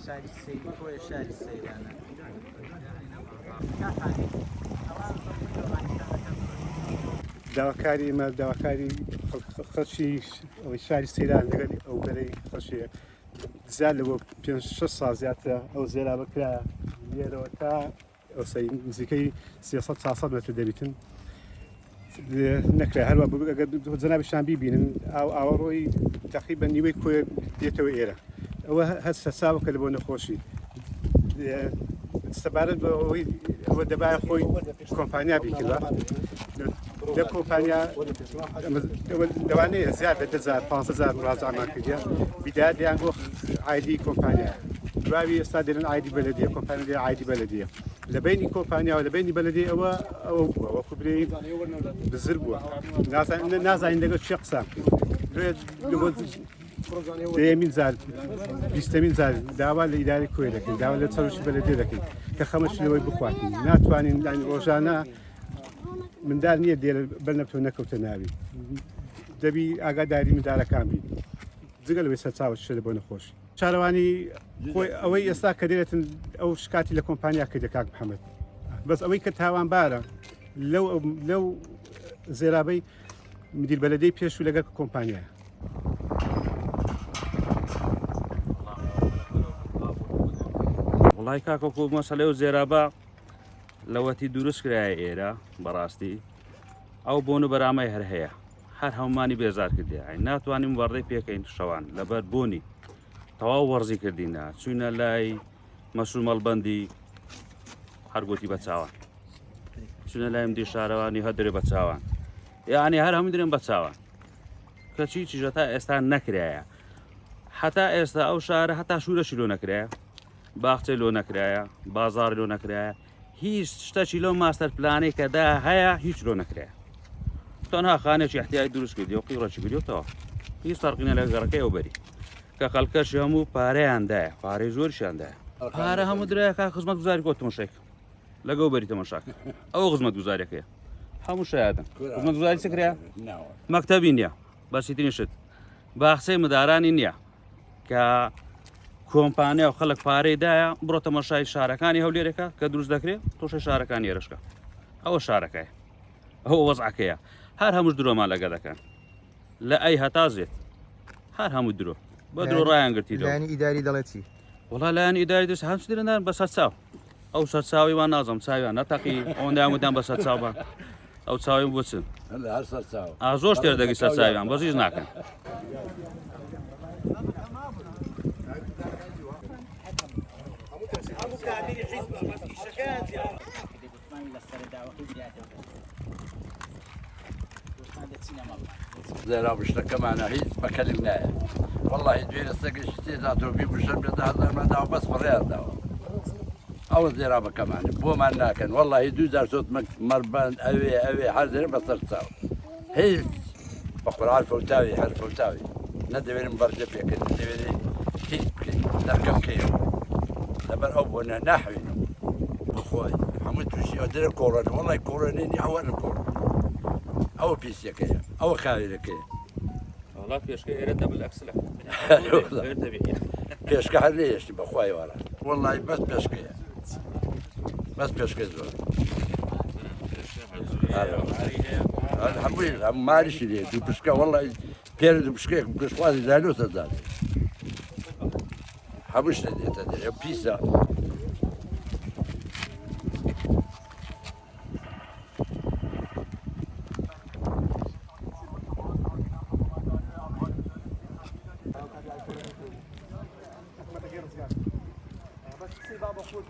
شاری سەیری خۆی شاری سەیرانە داواکاری ئێمە داواکاری خەڵکی شاری سەیران لەگەڵ ئەو بەرەی خەڵکی زیاد لە بۆ 5-6 ساڵ زیاترە ئەو زێرا بکرا لێرەوە تا ئەوسەی نزیکەی 300-400 مەتر دەبیتن نەکرا هەروە ئەگەر جەنابیشان بیبینن ئاوەڕۆی تەقریبەن نیوەی کۆی دێتەوە ئێرە ئەوە هەست ساوکە لە بۆ نەخۆشی سەبارەت بە ئەوە دەبایە خۆی کۆمپانیا بیکردوە لە کۆمپانیا لەوانەیە زیاد لە 10,000-15,000 ڕازامان کردە بیدادیان بۆ ئایدی کۆمپانیا دواوی ئێستا دێنن ئایدی بەلەدیە کۆمپانیا دێ ئایدی بەلەدیە لە بینی کۆمپانیا و لە بینی بەلەدی ئەوە بووە وەکو برێ بزر بووە نازانین لەگەڵ چی قسام دەیەمین زار 20مین زار داوا لە ئیداری کۆی دەکەین داوا لە چەوشی بەلەدێ دەکەین کە خەمەشلەوەی بخواتین ناتوانین ڕۆژانە مندار نییە دێ بەرنەبتۆ نەکەوتە ناوی دەبی ئاگاداری مندارەکان بین جگە لەوەی سەرچاوە شە لە بۆ نەخۆشی چارەوانی خۆی ئەوەی ئێستا کە دێتن ئەو شکاتی لە کۆمپانیا کردە کاک محەممەد بەس ئەوەی کە تاوانبارە لەو زێرابەی مدیر بەلەدەی پێش و لەگەڵ کۆمپانیایە وڵای کاکۆکۆ مەسەلەی و زێرابە لەوەتی دروست کرایە ئێرە بەڕاستی ئەو بۆن و بەرامای هەر هەیە هەر هەمومانی بێزار کردی ناتوانین وەڕێ پێکەین شەوان لەبەر بۆنی تەواو وەرزی کردینە چوونە لای مەسوول مەڵبەندی هەرگوتی بە چاوان چونە لای مدیر شارەوانی هەدرێ بە چاوان یعنی هەر هەموو درێن بە چاوان کەچی چیژە تا ئێستا نەکرایە هەتا ئێستا ئەو شارە هەتا شوورەشی لۆ نەکرایە باخچەی لۆ نەکرایە بازار لۆ نەکرایە هیچ شتەکی لەو ماستەر پلانەی کەدا هەیە هیچ لۆ نەکرایە تەنها خانێکی احتیاجی دروست کردی و قیڕەکی کردیەوە هیچ فەرقینە لە گەڕەکەی ئەو بەری کە خەڵکەشی هەموو پارەیاندایە پارەی زۆریشاندایە پارە هەموو درایە کا خزمەت گوزاری کۆ تەماشاک لەگەڵ بەری تەماشاک ئەوە خزمەت گوزاریەکەیە هەموو شایەتن خزمەت گوزاری چ کرا مەکتەبی نییە بەسیترین شت باخچەی مدارانی نییە کە کۆمپانیا و خەڵک پارەیدایە بڕۆ تەماشای شارەکانی هەولێرەکە کە دروست دەکرێت تۆشە شارەکانی ێرشکە ئەوە شارەکەیە ئەوە وەزعەکەیە هەر هەمووش درۆمان لەگە دەکەن لە ئەی هەتازێت هەر هەموو درۆ بە درۆ ڕایان گرتیەوە لایەنی ئیداری دەڵێت چی وڵا لایەن ئیداری دەست هەم درێنان بە سەرچاو ئەو سەرچاوی وان نازم چاویان نەتەقی ئەوەندامودان بە سەرچاوە ئەو چاوی بچن زۆر شتێر دەگی سەرچاویان بەزیش ناکەن زێرا شتەکەمانە هیچ بەکەلیم نایە وەڵی دوێنە سەگەشت تێدا تۆپی بشەم لە 10,000 بەس بڕێداوە ئەوە زێرا بەکەمانە بۆمان ناکەن وەڵی 2000 سۆت مەربند ئەوێ هەردێن بەسەر چاو هیچ بە قورعان فەوتاوی هەر فەوتاوی نەدەوێنم بەرجە پێکرد دەوێنێ هیچ بکەین دەرکەم کەیەوە لەبەر ئەو بۆنە ناحوێنم بخۆی هەموو تووشی ئەو دەرە کۆڕن وەڵی کۆڕێنێنی ئەوەرە کۆڕ ئەوە پیسەکەیە ئەوە خاوێرەکەیە وڵا پێشکە ئێرە دەبلەکسلە پێشکە هەر لێشتی بەخوای وەرە وەڵی بەس پێشکەیە بەس پێشکە زۆر هەمووی ماریشی لێ دوو پشکە وەڵی پێرە دوو پشکەیەک پشخوازی دانۆتە دار هەموو شتە دێتە دەرێ پیسە بس بابا خوت